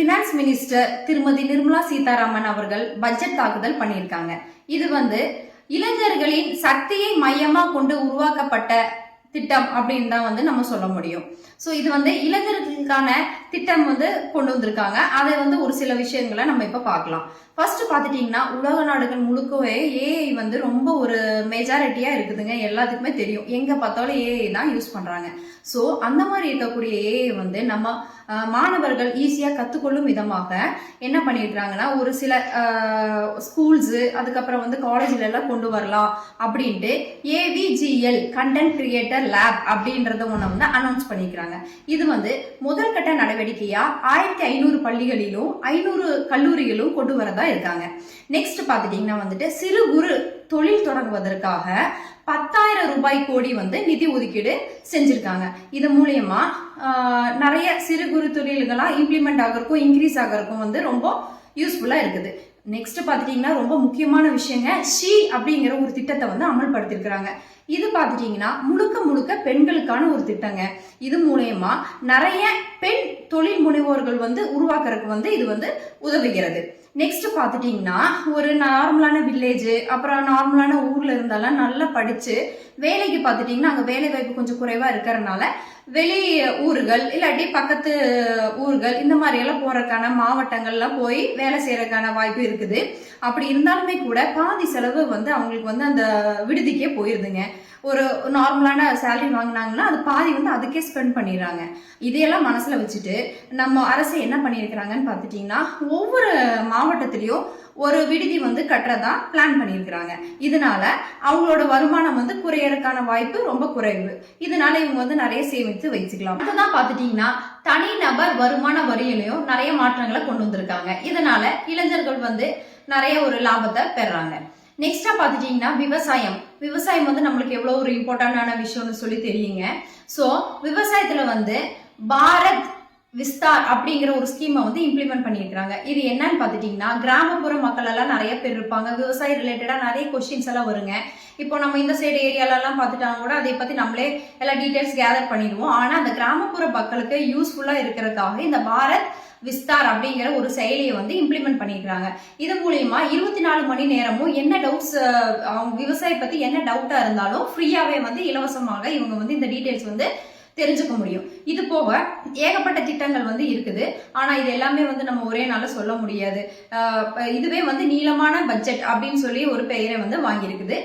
Finance minister திருமதி நிர்மலா சீதாராமன் அவர்கள் budget தாக்குதல் பண்ணியிருக்காங்க. இது இளைஞர்களின் சக்தியை மையமா கொண்டு உருவாக்கப்பட்ட திட்டம் அப்படின்னு தான் நம்ம சொல்ல முடியும். ஸோ இது இளைஞர்களுக்கான திட்டம் கொண்டு வந்திருக்காங்க. அதை ஒரு சில விஷயங்களை நம்ம இப்ப பார்க்கலாம். ஃபர்ஸ்ட் பார்த்துட்டீங்கன்னா உலக நாடுகள் முழுக்கவே ஏஐ ரொம்ப ஒரு மெஜாரிட்டியா இருக்குதுங்க. எல்லாத்துக்குமே தெரியும், எங்க பார்த்தாலும் ஏஐ தான் யூஸ் பண்றாங்க. ஸோ அந்த மாதிரி இருக்கக்கூடிய ஏஐ நம்ம மாணவர்கள் ஈஸியா கத்துக்கொள்ளும் விதமாக என்ன பண்ணிடுறாங்கன்னா ஒரு சில ஸ்கூல்ஸ் அதுக்கப்புறம் காலேஜ்ல எல்லாம் கொண்டு வரலாம் அப்படின்ட்டு AVGL கண்டென்ட் கிரியேட்டர் லேப் அப்படின்றத ஒண்ணு அனௌன்ஸ் பண்ணிக்கிறாங்க. இது முதல் கட்ட நடவடிக்கையா 1500 பள்ளிகளிலும் 500 கல்லூரிகளும் கொண்டு வரதா இருக்காங்க. நெக்ஸ்ட் பாத்துட்டீங்கன்னா சிறு குறு தொழில் தொடங்குவதற்காக 10,000 ரூபாய் கோடி நிதி ஒதுக்கீடு செஞ்சிருக்காங்க. இது மூலியமா நிறைய சிறு குறு தொழில்களா இம்ப்ளிமெண்ட் ஆகிறதுக்கும் இன்க்ரீஸ் ஆகிறதுக்கும் ரொம்ப யூஸ்ஃபுல்லா இருக்குது. நெக்ஸ்ட் பாத்துட்டீங்கன்னா ரொம்ப முக்கியமான விஷயங்க, ஷீ அப்படிங்கிற ஒரு திட்டத்தை அமல்படுத்திருக்கிறாங்க. இது பாத்துட்டீங்கன்னா முழுக்க முழுக்க பெண்களுக்கான ஒரு திட்டங்க. இது மூலயமா நிறைய பெண் தொழில் முனைவோர்கள் உருவாக்குறதுக்கு இது உதவுகிறது. நெக்ஸ்ட் பாத்துட்டீங்கன்னா ஒரு நார்மலான வில்லேஜ் அப்புறம் நார்மலான ஊர்ல இருந்தாலும் நல்லா படிச்சு வேலைக்கு பாத்துட்டீங்கன்னா அங்க வேலை வாய்ப்பு கொஞ்சம் குறைவா இருக்கிறதுனால வெளி ஊர்கள் இல்லாட்டி பக்கத்து ஊர்கள் இந்த மாதிரி எல்லாம் போறதுக்கான மாவட்டங்கள்ல போய் வேலை செய்யறதுக்கான வாய்ப்பு இருக்குது. அப்படி இருந்தாலுமே கூட பாதி செலவு அவங்களுக்கு அந்த விடுதிக்கே போயிருதுங்க. ஒரு நார்மலான சேலரி வாங்கினாங்கன்னா அது பாதி அதுக்கே ஸ்பெண்ட் பண்ணிடுறாங்க. இதையெல்லாம் மனசுல வச்சுட்டு நம்ம அரசு என்ன பண்ணியிருக்கிறாங்கன்னு பார்த்துட்டீங்கன்னா ஒவ்வொரு மாவட்டத்திலையும் ஒரு விடுதி கட்டுறதா பிளான் பண்ணியிருக்கிறாங்க. இதனால அவங்களோட வருமானம் குறையறதுக்கான வாய்ப்பு ரொம்ப குறைவு. இதனால இவங்க நிறைய சேமித்து வச்சுக்கலாம். அதுதான் பார்த்துட்டீங்கன்னா தனிநபர் வருமான வரியிலையும் நிறைய மாற்றங்களை கொண்டு வந்திருக்காங்க. இதனால இளைஞர்கள் நிறைய ஒரு லாபத்தை பெறாங்க. நெக்ஸ்டா பாத்துட்டீங்கன்னா விவசாயம் நம்மளுக்கு எவ்வளவு ஒரு இம்பார்ட்டன்டான விஷயம்னு சொல்லி தெரியுங்க. சோ விவசாயத்துல பாரத் விஸ்தார் அப்படிங்கிற ஒரு ஸ்கீமை இம்ப்ளிமெண்ட் பண்ணியிருக்காங்க. இது என்னன்னு பாத்துட்டீங்கன்னா கிராமப்புற மக்கள் எல்லாம் நிறைய பேர் இருப்பாங்க. விவசாய ரிலேட்டடா நிறைய கொஸ்டின்ஸ் எல்லாம் வருங்க. இப்போ நம்ம இந்த சைடு ஏரியால எல்லாம் பாத்துட்டாங்க கூட அதை பத்தி நம்மளே எல்லா டீடைல்ஸ் கேதர் பண்ணிடுவோம். ஆனா அந்த கிராமப்புற மக்களுக்கு யூஸ்ஃபுல்லா இருக்கிறதுக்காக இந்த பாரத் விஸ்தார் அப்படிங்கிற ஒரு செயலியை இம்ப்ளிமெண்ட் பண்ணிருக்காங்க. இது மூலியமா 24 மணி நேரமும் என்ன டவுட்ஸ் அவங்க விவசாய பத்தி என்ன டவுட்டா இருந்தாலும் ஃப்ரீயாவே இலவசமாக இவங்க இந்த டீடைல்ஸ் தெரிஞ்சுக்க முடியும். இது போக ஏகப்பட்ட திட்டங்கள் இருக்குது. ஆனா இது எல்லாமே நம்ம ஒரே நாள்ல சொல்ல முடியாது. இதுவே நீளமான பட்ஜெட் அப்படின்னு சொல்லி ஒரு பெயரை வாங்கியிருக்குது.